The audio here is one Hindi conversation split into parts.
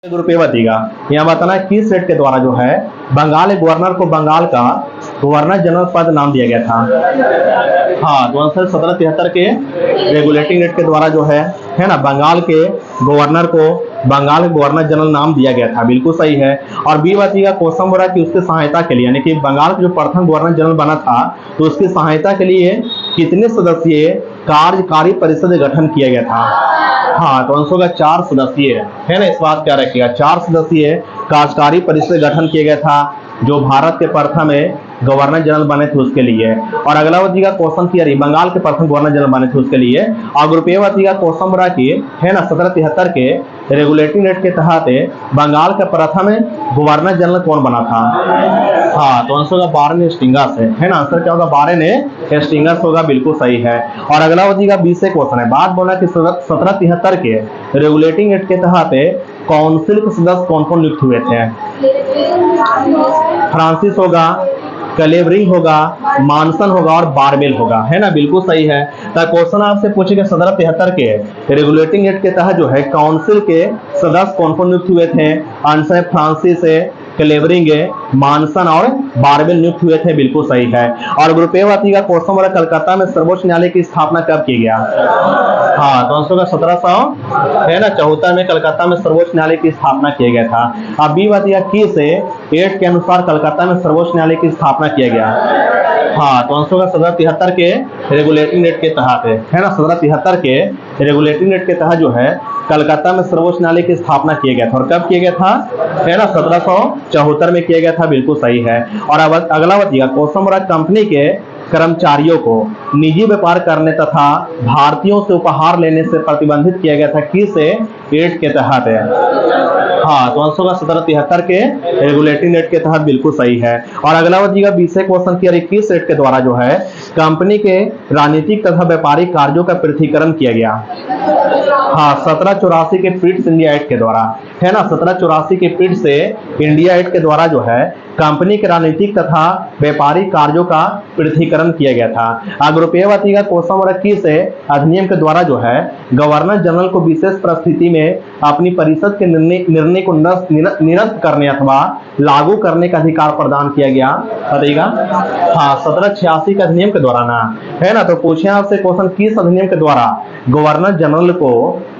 रुपये बचेगा। यहाँ बताना है किस रेट के द्वारा जो है बंगाल गवर्नर को बंगाल का गवर्नर जनरल पद नाम दिया गया था। हाँ, तो आंसर 1773 के रेगुलेटिंग रेट के द्वारा जो है ना, बंगाल के गवर्नर को बंगाल के गवर्नर जनरल नाम दिया गया था। बिल्कुल सही है। और बी बचेगा क्वेश्चन बोला कि उसकी सहायता के लिए, यानी कि बंगाल का जो प्रथम गवर्नर जनरल बना था तो उसकी सहायता के लिए कितने सदस्यीय कार्यकारी परिषद गठन किया गया था। हाँ, तो आंसर होगा 4 सदस्यीय, है ना। इस बात क्या रखिएगा, 4 सदस्यीय कार्यकारी परिषद गठन किया गया था जो भारत के प्रथम गवर्नर जनरल बने थे उसके लिए। और अगला बचेगा क्वेश्चन थियरी, बंगाल के प्रथम गवर्नर जनरल बने थे उसके लिए। और ग्रुप ए बचेगा क्वेश्चन बड़ा की, है ना, 1773 के रेगुलेटिंग रेट के तहत बंगाल का प्रथम गवर्नर जनरल कौन बना था। हाँ, तो आंसर होगा बारन हेस्टिंग्स है ना। आंसर क्या होगा, बारन हेस्टिंग्स होगा। बिल्कुल सही है। और अगला बचेगा 20 से क्वेश्चन है, बात बोला कि 1773 के रेगुलेटिंग एक्ट के तहत काउंसिल के सदस्य कौन कौन नियुक्त हुए थे। फ्रांसिस होगा, कलेवरिंग होगा, मानसन होगा और बारबेल होगा, है ना। बिल्कुल सही है। तो क्वेश्चन आपसे पूछेगा 1773 के रेगुलेटिंग एक्ट के तहत जो है काउंसिल के सदस्य कौन कौन नियुक्त हुए थे। आंसर फ्रांसिस क्लेवरिंग मानसन और बारबेल नियुक्त हुए थे। बिल्कुल सही है। और ग्रुप ए का क्वेश्चन वाला कलकत्ता में सर्वोच्च न्यायालय की स्थापना कब की गया। हाँ, तो आंसर होगा 1774 में कलकत्ता में सर्वोच्च न्यायालय की स्थापना किया गया था। अब बी बचेगा किस एक्ट के अनुसार कलकत्ता में सर्वोच्च न्यायालय की स्थापना किया गया। हाँ, तो आंसर होगा 1773 के रेगुलेटिंग रेट के तहत है ना। 1773 के रेगुलेटिंग रेट के तहत जो है कलकत्ता में सर्वोच्च न्यायालय की स्थापना किया गया था। और कब किया गया था, है ना, 1774 में किया गया था। बिल्कुल सही है। और अब अगला बचेगा क्वेश्चन बोला कंपनी के कर्मचारियों को निजी व्यापार करने तथा भारतीयों से उपहार लेने से प्रतिबंधित किया गया था किस एक्ट के तहत है। हाँ, तो आंसर होगा 1773 के रेगुलेटिंग रेट के तहत। बिल्कुल सही है। और अगला बचेगा 20 क्वेश्चन की, 21 रेट के द्वारा जो है कंपनी के राजनीतिक तथा व्यापारिक कार्यों का पृथकीकरण किया गया। हाँ, 1784 के पिट्स इंडिया एक्ट के द्वारा, है ना। 1784 के पिट्स इंडिया एक्ट के द्वारा जो है कंपनी के राजनीतिक तथा व्यापारिक कार्यों का पृथकीकरण किया गया था। ग्रुप ए बचेगा क्वेश्चन नंबर 21 अधिनियम के द्वारा जो है गवर्नर जनरल को विशेष परिस्थिति में अपनी परिषद के निर्णय को निरस्त करने अथवा लागू करने का अधिकार प्रदान किया गया। बताइएगा। हाँ, 1786 के अधिनियम के द्वारा ना, है ना। तो पूछे आपसे क्वेश्चन किस अधिनियम के द्वारा गवर्नर जनरल को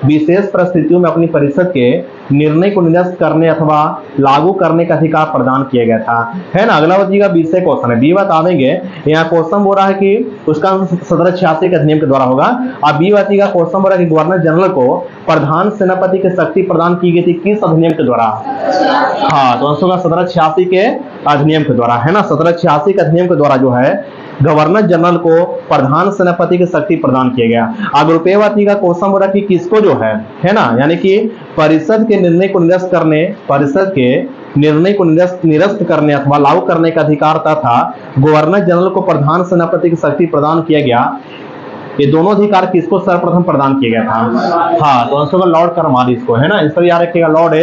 विशेष परिस्थितियों में अपनी परिषद के निर्णय को निरस्त करने अथवा लागू करने का अधिकार प्रदान किया गया था, है ना। अगला बचेगा 20 क्वेश्चन है, बी बतावेंगे। यहाँ क्वेश्चन बोल रहा है कि उसका 1786 के अधिनियम के द्वारा होगा। अब बी बचेगा क्वेश्चन बोल रहा है कि गवर्नर जनरल को प्रधान सेनापति की शक्ति प्रदान की गई थी किस अधिनियम के द्वारा। हाँ, तो आंसर होगा 1786 के अधिनियम के द्वारा, है ना। 1786 के अधिनियम के द्वारा जो है गवर्नर जनरल को प्रधान सेनापति की शक्ति प्रदान किया गया। अब रुपये का क्वेश्चन बोला कि किसको जो है ना, यानी कि परिषद के निर्णय को निरस्त करने, परिषद के निर्णय को निरस्त करने अथवा लागू करने का अधिकार था गवर्नर जनरल को प्रधान सेनापति की शक्ति प्रदान किया गया। ये दोनों अधिकार किसको सर्वप्रथम प्रदान किया गया था। हाँ, तो आंसर लॉर्ड कॉर्नवालिस को, है ना। इस पर याद रखिएगा, लॉर्ड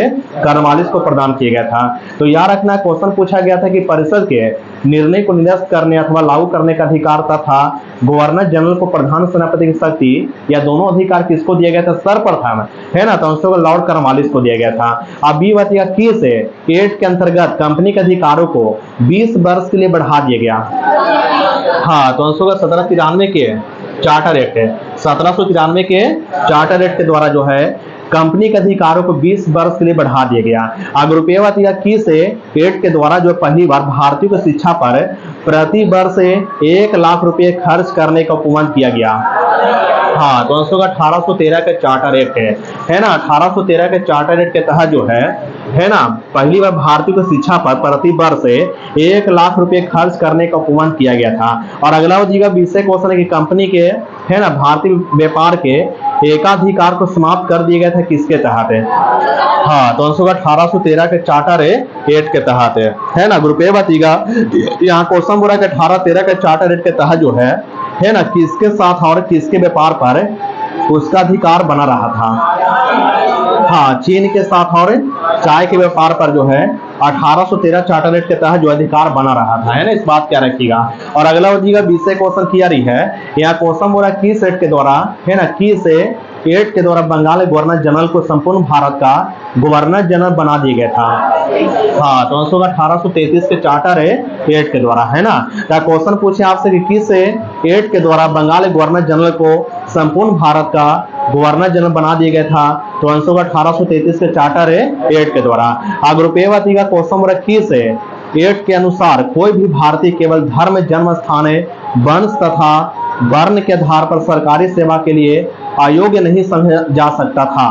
कॉर्नवालिस को प्रदान किया गया था। तो याद रखना क्वेश्चन पूछा गया था कि परिषद के निर्णय को निरस्त करने अथवा लागू करने का अधिकार था गवर्नर जनरल को प्रधान सेनापति की शक्ति, या दोनों अधिकार किसको दिया गया था, सर्वप्रथम, है ना। तो आंसर लॉर्ड कॉर्नवालिस को दिया गया था। अब बी बचेगा किस एक्ट के अंतर्गत कंपनी के अधिकारों को 20 वर्ष के लिए बढ़ा दिया गया। हाँ, तो आंसर 1793 के चार्टर एक्ट है। 1793 के चार्टर एक्ट के द्वारा जो है कंपनी के अधिकारों को 20 वर्ष के लिए बढ़ा दिया गया। अब रुपये बचेगा किस एक्ट के द्वारा जो पहली बार भारतीयों की शिक्षा पर प्रति वर्ष 1 लाख रुपए खर्च करने का उपवन किया गया। हाँ, तो आंसर 1813 के चार्टर एक्ट है ना। 1813 के चार्टर एक्ट के तहत जो है ना, पहली बार भारतीयों की शिक्षा पर प्रति वर्ष 1 लाख रुपए खर्च करने का उपवन किया गया था। और अगला बचेगा 20 क्वेश्चन है कि कंपनी के, है ना, भारतीय व्यापार के एकाधिकार को समाप्त कर दिया गया था किसके तहत है। हाँ, तो आंसर 1813 के चार्टर एक्ट के तहत है ना। ग्रुप ए बचेगा, यहाँ क्वेश्चन बोला कि 1813 के चार्टर एक्ट के तहत जो है ना, किसके साथ और किसके व्यापार पर उसका अधिकार बना रहा था। हाँ, चीन के साथ और चाय के व्यापार पर जो है 1813 चार्टर एक्ट के तहत जो अधिकार बना रहा था, है ना। इस बात क्या रखिएगा। और अगला बचेगा 20 क्वेश्चन किया रही है। यहाँ क्वेश्चन बोला किस एक्ट के द्वारा, है ना, किस एट के द्वारा बंगाल गवर्नर जनरल को संपूर्ण भारत का गवर्नर जनरल बना दिया गया था। हाँ, तो आंसर 1833 के चार्टर एट के द्वारा, है ना। क्या क्वेश्चन पूछे आपसे कि किस एट के द्वारा बंगाल गवर्नर जनरल को संपूर्ण भारत का गवर्नर जनरल बना दिया गया था, तो आंसर 1833 के चार्टर एट के द्वारा। अगर रुपये का क्वेश्चन किस एट के अनुसार कोई भी भारतीय केवल धर्म, जन्म स्थान, वंश तथा वर्ण के आधार पर सरकारी सेवा के लिए अयोग्य नहीं समझा जा सकता था।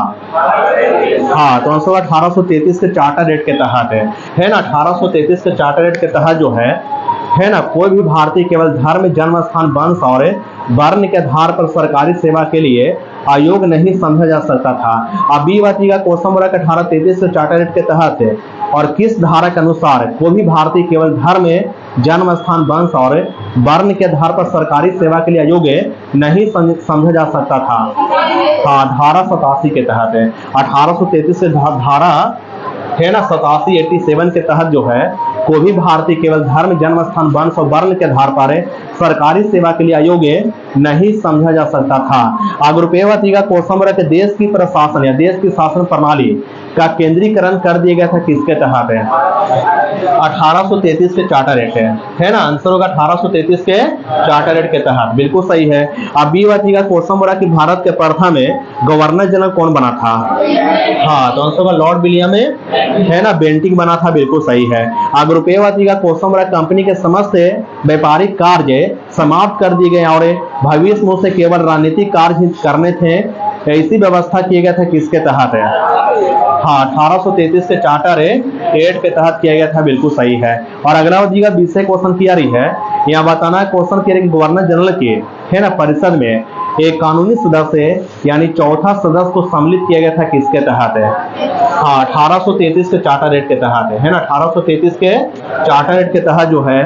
हाँ, तो आंसर 1833 के चार्टर एक्ट के तहत है ना। 1833 के चार्टर एक्ट के तहत जो है ना, कोई भी भारतीय केवल धर्म, जन्म स्थान, वंश और वर्ण के आधार पर सरकारी सेवा के लिए अयोग्य नहीं समझा जा सकता था। अब बी वाची का क्वेश्चन बोला 1833 के चार्टर एक्ट के तहत और किस धारा के अनुसार कोई भी भारतीय केवल धर्म, जन्म स्थान, वंश और वर्ण के आधार पर सरकारी सेवा के लिए अयोग्य नहीं समझा जा सकता था। हाँ, धारा 87 के तहत 1833 से धारा है ना 87 87 के तहत जो है कोई भी भारतीय केवल धर्म, जन्म स्थान, वंश और वर्ण के आधार पर सरकारी सेवा के लिए अयोग्य नहीं समझा जा सकता था। अगर रुपये का क्वेश्चन के देश की प्रशासन या देश की शासन प्रणाली का केंद्रीकरण कर दिया गया था किसके तहत 1833 के चार्टर एक्ट है ना। आंसर होगा 1833 के चार्टर एक्ट के तहत, बिल्कुल सही है। अब बी वाची का क्वेश्चन बोला कि भारत के प्रथम गवर्नर जनरल कौन बना था। हाँ, तो आंसर होगा लॉर्ड विलियम है ना बेंटिंग बना था, बिल्कुल सही है। अगर रुपये वाची का क्वेश्चन बोला कंपनी के समस्त व्यापारिक कार्य समाप्त कर दिए गए और भविष्य में से केवल राजनीतिक कार्य करने थे, ऐसी व्यवस्था किया गया था किसके तहत हाँ, 1833 के चार्टर एक्ट के तहत किया गया था, बिल्कुल सही है। और अगला जी का विषय क्वेश्चन किया रही है, यहाँ बताना क्वेश्चन किया कि गवर्नर जनरल के है ना परिषद में एक कानूनी सदस्य यानी चौथा सदस्य को सम्मिलित किया गया था किसके तहत हाँ, 1833 के चार्टर एक्ट के तहत है ना। 1833 के चार्टर एक्ट के तहत जो है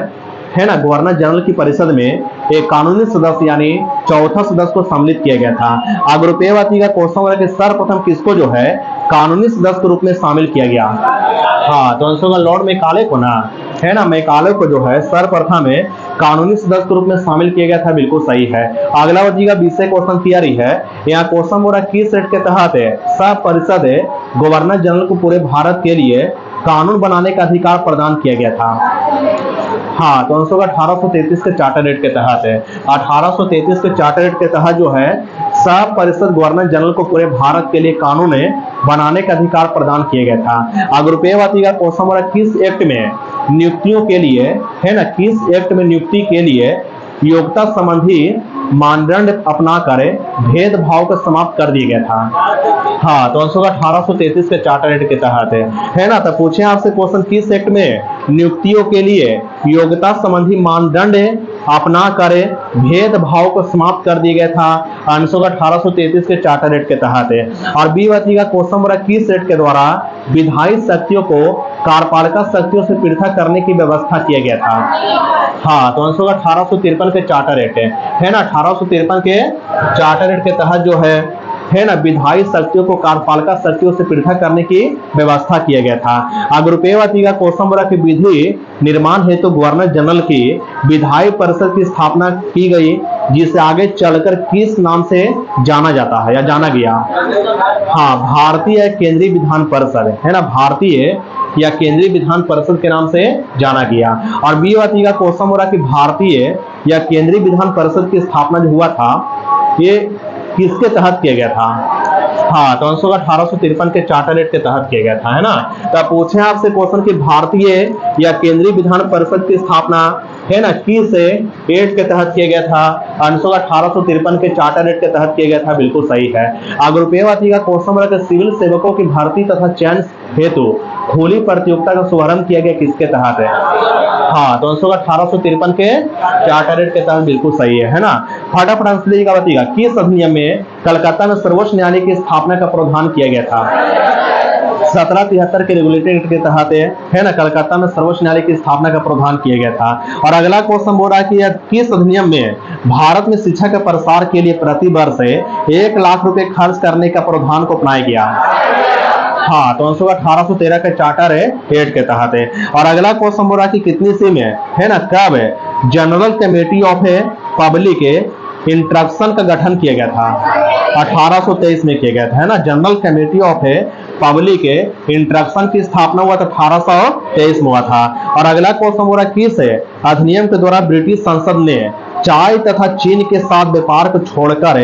ना गवर्नर जनरल की परिषद में एक कानूनी सदस्य यानी चौथा सदस्य को सम्मिलित किया गया था। अगर रुपये का क्वेश्चन कि सर्वप्रथम किसको जो है कानूनी सदस्य के रूप में शामिल किया गया। हाँ, तो आंसर होगा लॉर्ड मैकाले को ना, है ना। मैकाले को जो है सर्वप्रथम कानूनी सदस्य के रूप में शामिल किया गया था, बिल्कुल सही है। अगला जी का विषय क्वेश्चन किया रही है, यहाँ क्वेश्चन बोला किस एक्ट के तहत सब परिषद गवर्नर जनरल को पूरे भारत के लिए कानून बनाने का अधिकार प्रदान किया गया था। हाँ, तो आंसर होगा 1833 के चार्टर एक्ट के तहत 1833 के चार्टर एक्ट के तहत जो है सब परिषद गवर्नर जनरल को पूरे भारत के लिए कानून बनाने का अधिकार प्रदान किया गया था। अगर रुपये का क्वेश्चन बोला किस एक्ट में नियुक्तियों के लिए है ना किस एक्ट में नियुक्ति के लिए योग्यता संबंधी मानदंड अपना कर भेदभाव को समाप्त कर दिया गया था। हाँ, तो आंसर होगा 1833 के चार्टर एक्ट के तहत है ना। तो पूछे आपसे क्वेश्चन किस एक्ट में नियुक्तियों के लिए योग्यता संबंधी मानदंड अपना कर भेदभाव को समाप्त कर दिया गया था। आंसर होगा 1833 के चार्टर एक्ट के तहत। और बी वाची का क्वेश्चन बोला किस एक्ट के द्वारा विधायी शक्तियों को कार्यपालिका शक्तियों से पृथक करने की व्यवस्था किया गया था। हाँ, तो आंसर होगा 1853 के चार्टर एक्ट है ना। 1853 के चार्टर एक्ट के तहत जो है ना विधायी शक्तियों को कार्यपालिका शक्तियों से पृथक करने की व्यवस्था किया गया था। अगर रुपये का क्वेश्चन बोला कि विधि निर्माण हेतु गवर्नर जनरल की विधायी परिषद की स्थापना की गई, जिसे आगे चलकर किस नाम से जाना जाता है या जाना गया। हाँ, भारतीय केंद्रीय विधान परिषद है ना, भारतीय या केंद्रीय विधान परिषद के नाम से जाना गया। और बी वाची का क्वेश्चन हो रहा कि भारतीय या केंद्रीय विधान परिषद की स्थापना जो हुआ था ये किसके तहत किया गया था। हाँ, तो आंसर होगा 1853 के चार्टर एक्ट के तहत किया गया था, है ना। तो पूछे आपसे क्वेश्चन कि भारतीय या केंद्रीय विधान परिषद की स्थापना है ना किस एक्ट के तहत किया गया था। आंसर होगा 1853 के चार्टर एक्ट के तहत किया गया था, बिल्कुल सही है। अगर रुपये का क्वेश्चन बोला कि सिविल सेवकों की भर्ती तथा चयन हेतु खुली प्रतियोगिता का शुभारंभ किया गया किसके तहत हाँ, तो आंसर होगा 1853 के चार्टर एक्ट के तहत, बिल्कुल सही है ना। फटाफट आंसर दीजिएगा, बताइएगा किस अधिनियम में कलकत्ता में सर्वोच्च न्यायालय की स्थापना का प्रावधान किया गया था। 1773 के रेगुलेटरी एक्ट के तहत है ना कलकत्ता में सर्वोच्च न्यायालय की स्थापना का प्रावधान किया गया था। और अगला क्वेश्चन बोल रहा है कि किस अधिनियम में भारत में शिक्षा के प्रसार के लिए प्रति वर्ष 1 लाख रुपए खर्च करने का प्रावधान को अपनाया गया। हाँ, तो आंसर 1813 के चार्टर एक्ट के तहत है। और अगला क्वेश्चन बोल रहा है कि कितनी सी में है ना कब general committee of public instruction का गठन किया गया था? 1823 में किया गया था, है ना। General committee of a public instruction की स्थापना हुआ था 1823 में हुआ था। और अगला क्वेश्चन हो रहा है, किस अधिनियम के द्वारा ब्रिटिश संसद ने चाय तथा चीन के साथ व्यापार को छोड़कर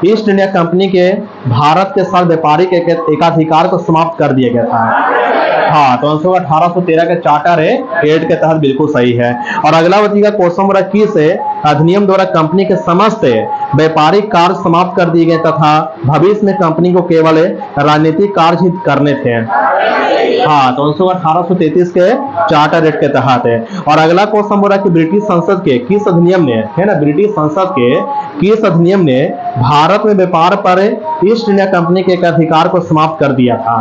ईस्ट इंडिया कंपनी के भारत के साथ व्यापारिक एकाधिकार को समाप्त कर दिया गया था? हाँ, तो आंसर 1813 के चार्टर एक्ट के तहत बिल्कुल सही है। और अगला बतिएगा क्वेश्चन नंबर 21 अधिनियम द्वारा कंपनी के समस्त व्यापारिक कार्य समाप्त कर दिए गए तथा भविष्य में कंपनी को केवल राजनीतिक कार्य ही करने थे? हाँ, तो आंसर 1833 के चार्टर एक्ट के तहत है। और अगला क्वेश्चन बोला कि ब्रिटिश संसद के किस अधिनियम ने, है ना, ब्रिटिश संसद के किस अधिनियम ने भारत में व्यापार पर ईस्ट इंडिया कंपनी के एक अधिकार को समाप्त कर दिया था?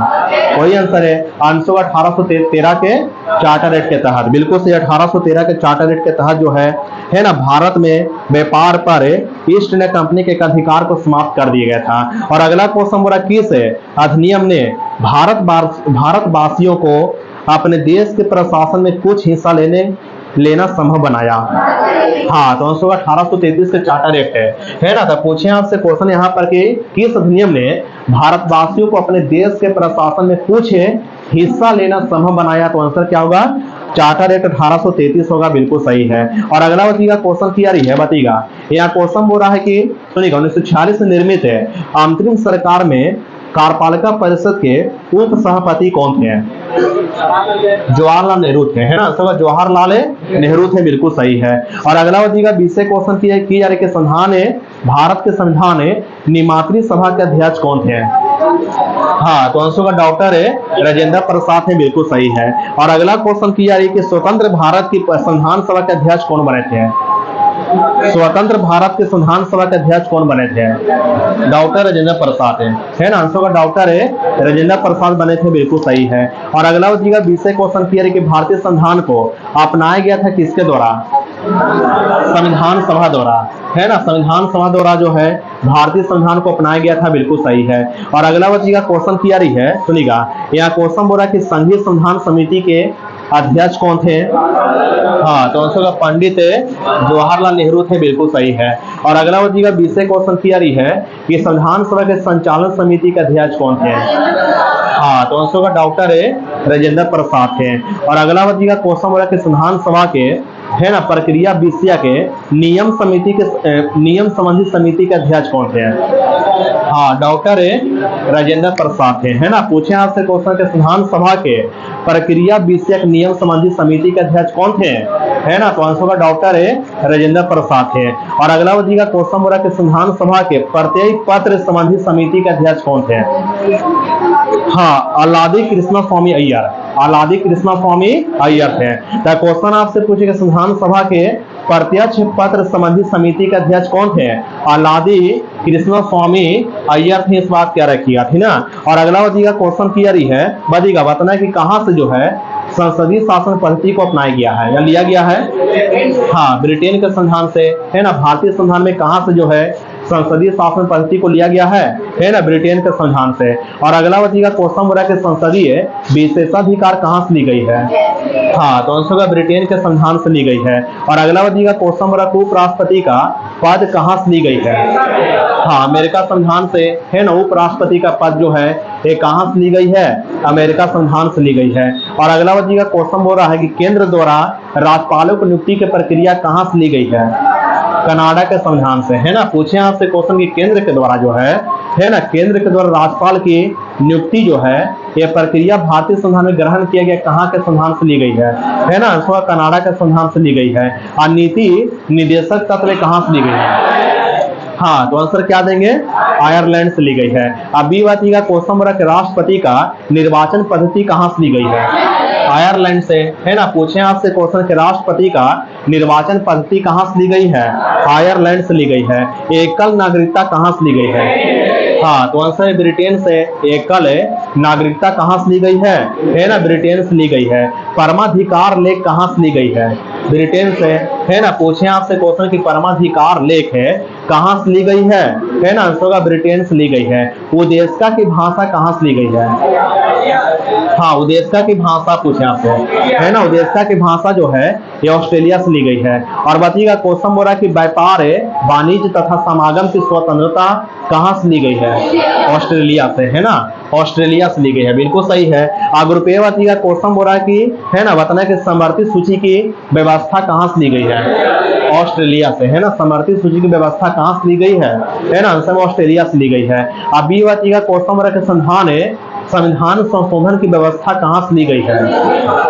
वही आंसर है, आंसर 1813 के चार्टर एक्ट के तहत। बिल्कुल सही, 1813 के चार्टर एक्ट के तहत जो है ना, भारत में व्यापार पर ईस्ट इंडिया कंपनी के एक अधिकार को समाप्त कर दिया गया था। और अगला क्वेश्चन बोला किस अधिनियम ने भारतवासियों को अपने देश के प्रशासन में कुछ हिस्सा लेना संभव बनाया? हाँ, तो आंसर 1833 के चार्टर एक्ट है ना। तो पूछे आपसे क्वेश्चन यहाँ पर कि किस अधिनियम ने भारतवासियों को अपने देश के प्रशासन में कुछ हिस्सा लेना संभव बनाया? तो आंसर क्या होगा? चार्टर एक्ट 1833 होगा, बिल्कुल सही है। और अगला बतिएगा क्वेश्चन की यारी है, बतिएगा यहाँ क्वेश्चन बोल रहा है कि सुनिएगा 1946 में निर्मित अंतरिम सरकार में कार्यपालिका परिषद के उप सभापति कौन थे? जवाहरलाल नेहरू थे, है ना। तो जवाहरलाल नेहरू थे, बिल्कुल सही है। और अगला बतिएगा 20 क्वेश्चन की जा रही कि भारत के संविधान निर्मात्री सभा के अध्यक्ष कौन थे? हाँ, तो आंसर का डॉक्टर राजेंद्र प्रसाद है, बिल्कुल सही है। और अगला क्वेश्चन की जा रही कि स्वतंत्र भारत की संविधान सभा के अध्यक्ष कौन बने थे? स्वतंत्र भारत के संविधान सभा के अध्यक्ष कौन बने थे? डॉक्टर राजेंद्र प्रसाद है ना। आंसर का डॉक्टर राजेंद्र प्रसाद बने थे, बिल्कुल सही है। और अगला बतिएगा 20 क्वेश्चन की कि भारतीय संविधान को अपनाया गया था किसके द्वारा? संविधान सभा द्वारा, है ना। संविधान सभा द्वारा जो है भारतीय संविधान को अपनाया गया था, बिल्कुल सही है। और अगला बतिएगा क्वेश्चन की आ रही है, सुनिएगा यहाँ क्वेश्चन बोल रहा है कि संघीय संविधान समिति के अध्यक्ष कौन थे? हाँ, तो आंसर का पंडित जवाहरलाल नेहरू थे, बिल्कुल सही है। और अगला बतिएगा 20 क्वेश्चन की आ रही है कि संविधान सभा के संचालन समिति के अध्यक्ष कौन थे? हाँ, तो आंसर का डॉक्टर राजेंद्र प्रसाद थे। और अगला बतिएगा क्वेश्चन बोला कि संविधान सभा के, है ना, प्रक्रिया विषय के नियम संबंधी समिति के अध्यक्ष कौन थे? हाँ, डॉक्टर राजेंद्र प्रसाद थे, है ना। पूछे आपसे क्वेश्चन के संविधान सभा के प्रक्रिया विषयक नियम संबंधी समिति के अध्यक्ष कौन थे? है ना, तो आंसर का डॉक्टर राजेंद्र प्रसाद थे। और अगला बतिएगा क्वेश्चन बोला कि संविधान सभा के प्रत्येक पत्र संबंधी समिति के अध्यक्ष कौन थे? हाँ, अलादी कृष्णा स्वामी अय्यर, अलादी कृष्णा स्वामी अय्यर थे। तो क्वेश्चन आपसे पूछेगा संविधान सभा के प्रत्यक्ष पत्र संबंधी समिति के अध्यक्ष कौन थे? अलादी कृष्णा स्वामी अय्यर थे, इस बात क्या रखिएगा, ठीक ना। और अगला बतिएगा क्वेश्चन की यारी है, बतिएगा बताना कि कहां से जो है संसदीय शासन पद्धति को अपनाया गया है या लिया गया है? हाँ, ब्रिटेन के संविधान से, है ना। भारतीय संविधान में कहां से जो है संसदीय शासन पद्धति को लिया गया है ना, ब्रिटेन के संविधान से। और अगला बतिएगा क्वेश्चन बोला कि संसदीय विशेषाधिकार कहां से ली गई है? हाँ, तो आंसर का ब्रिटेन के संविधान से ली गई है। और अगला बतिएगा क्वेश्चन बोला उपराष्ट्रपति का पद कहां से ली गई है? हाँ, अमेरिका संविधान से, है ना। उपराष्ट्रपति का पद जो है ये कहां से ली गई है? अमेरिका संविधान से ली गई है। और अगला बतिएगा क्वेश्चन बोल रहा है कि केंद्र द्वारा राज्यपालों की नियुक्ति की प्रक्रिया कहां से ली गई है? कनाडा के संविधान से, है ना। पूछे आपसे क्वेश्चन की केंद्र के द्वारा जो है ना, केंद्र के द्वारा राज्यपाल की नियुक्ति जो है यह प्रक्रिया भारतीय संविधान में ग्रहण किया गया कहां के संविधान से ली गई है ना। आंसर कनाडा के संविधान से ली गई है। और नीति निदेशक तत्व कहां से ली गई है? हाँ, तो आंसर क्या देंगे? आयरलैंड से ली गई है। अब बी बतिएगा क्वेश्चन बोला कि राष्ट्रपति का निर्वाचन पद्धति कहां से ली गई है? आयरलैंड से, है ना। पूछे आपसे क्वेश्चन कि राष्ट्रपति का निर्वाचन पद्धति कहां से ली गई है? आयरलैंड से ली गई है। एकल नागरिकता कहां से ली गई है? हाँ, तो आंसर है ब्रिटेन से। एकल नागरिकता कहां से ली गई है ना, ब्रिटेन से ली गई है। परमाधिकार लेख कहां से ली गई है? ब्रिटेन से, है ना। पूछे आपसे क्वेश्चन कि परमाधिकार लेख कहां से ली गई है ना, आंसर होगा ब्रिटेन से ली गई है। उदेस्का की भाषा कहां से ली गई है? हाँ, उदेस्का की भाषा पूछे आपसे, है ना, उदेस्का की भाषा जो है ये ऑस्ट्रेलिया से ली गई है। और बताइएगा क्वेश्चन बोला कि व्यापार, वाणिज्य तथा समागम की स्वतंत्रता कहां से ली गई है? ऑस्ट्रेलिया से, है ना, ऑस्ट्रेलिया से ली गई है, बिल्कुल सही है। ग्रुप ए बताइएगा क्वेश्चन बोला कि, है ना, बताना कि समर्थित सूची की व्यवस्था कहां से ली गई है? ऑस्ट्रेलिया से, है ना, समर्थित सूची की व्यवस्था कहां से ली गई है ना, आंसर ऑस्ट्रेलिया से ली गई है। अब बी बताइएगा क्वेश्चन बोला कि संविधान संशोधन की व्यवस्था कहां से ली गई है?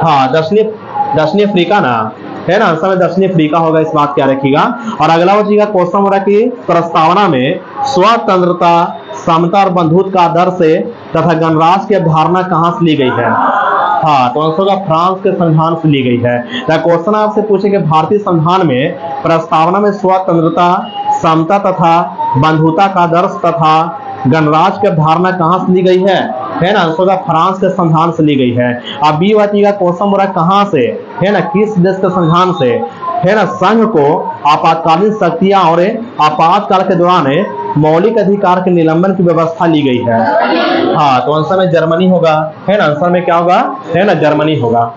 हाँ, दक्षिणी अफ्रीका ना, है ना, आंसर में दक्षिणी अफ्रीका होगा, इस बात क्या रखिएगा। और अगला बचिएगा क्वेश्चन हो रहा है कि प्रस्तावना में स्वतंत्रता, समता और बंधुत्व का आदर्श तथा गणराज्य की अवधारणा कहां से ली गई है? हाँ, तो आंसर होगा फ्रांस के संविधान से ली गई है। क्वेश्चन आपसे पूछे कि भारतीय संविधान में प्रस्तावना में स्वतंत्रता, समता तथा बंधुता का आदर्श तथा गणराज्य की अवधारणा कहां से ली गई है ना, आंसर होगा फ्रांस के संविधान से ली गई है। अब बी बताइएगा क्वेश्चन बोला कहां से, है ना, किस देश के संविधान से, है ना, संघ को आपातकालीन शक्तियां और आपातकाल के दौरान मौलिक अधिकार के निलंबन की व्यवस्था ली गई है? हाँ, तो आंसर में जर्मनी होगा, है ना, आंसर में क्या होगा, है ना, जर्मनी होगा।